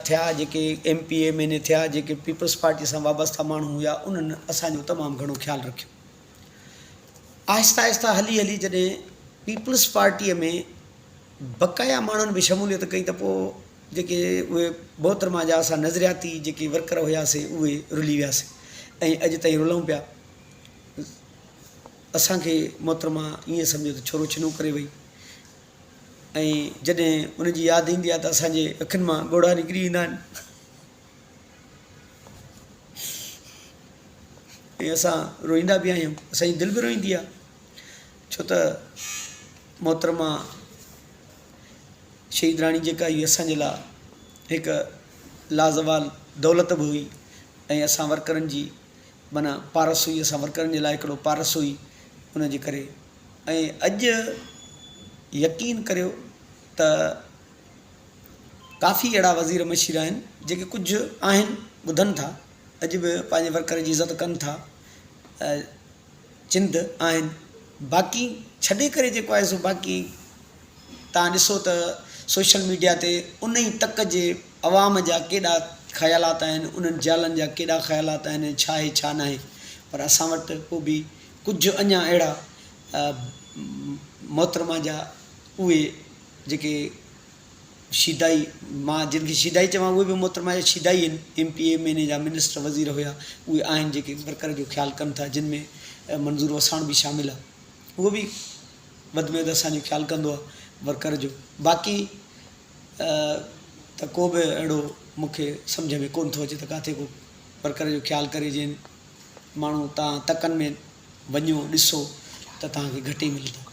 थिया जेके MP MNA थिया जेके पीपल्स पार्टी से वाबस्ता माण्हू हुआ उन्हनि असांजो तमामु घणो ख्याल रखियो। आहिस्ता आहिस्ता हली हली जॾहिं पीपल्स पार्टीअ में बक़ाया माण्हुनि बि शमूलियत कई त पोइ जेके उहे मोहतरमा जा असां नज़रियाती जेके वर्कर हुआसीं उहे रुली वियासीं ऐं अॼु ताईं रुलूं पिया। असांखे मोहतरमा ईअं सम्झो त छोरो छिनू करे वई ऐं जॾहिं उनजी यादि ईंदी आहे त असांजे अखियुनि मां ॻोढ़ा निकिरी ईंदा आहिनि ऐं असां रोईंदा बि आहियूं, असांजी दिलि बि रोईंदी आहे छो त मोहतरमा शहीद राणी जेका हुई असांजे लाइ हिकु लाज़वाल दौलत बि हुई ऐं असां वर्करनि जी माना पारस हुई, असां वर्करनि जे लाइ हिकिड़ो पारस हुई। उनजे करे ऐं अॼु यकीन करियो त काफ़ी अहिड़ा वज़ीर मशीर आहिनि जेके कुझु आहिनि ॿुधनि था, अॼु बि पंहिंजे वर्कर जी इज़त कनि था, चिंद आहिनि, बाक़ी छॾे करे जेको आहे सो बाक़ी तव्हां ॾिसो त सोशल मीडिया ते उन ई तक जे अवाम जा केॾा ख़्यालात आहिनि, उन्हनि ज़ालनि जा केॾा ख़्यालात आहिनि, छा आहे छा न आहे। पर असां वटि पोइ बि कुझु अञा अहिड़ा मोहतरमा जा उहे जेके शीदाई, मां जिन खे शीदाई चवां उहे बि मोहतरमा जा शीदाई आहिनि, MP MNA जा मिनिस्टर वज़ीर हुया, उहे आहिनि जेके वर्कर जो ख़्यालु कनि था, जिन में मंज़ूर वसाण बि शामिल आहे। उहो बि वधि में वधि असांजो ख़्यालु कंदो आहे वर्कर जो। बाक़ी त को बि अहिड़ो मूंखे सम्झ में कोन थो अचे त किथे को वर्कर जो ख़्यालु करे जिन माण्हू तव्हां तकनि में वञो ॾिसो त तव्हांखे घटि ई मिलंदा।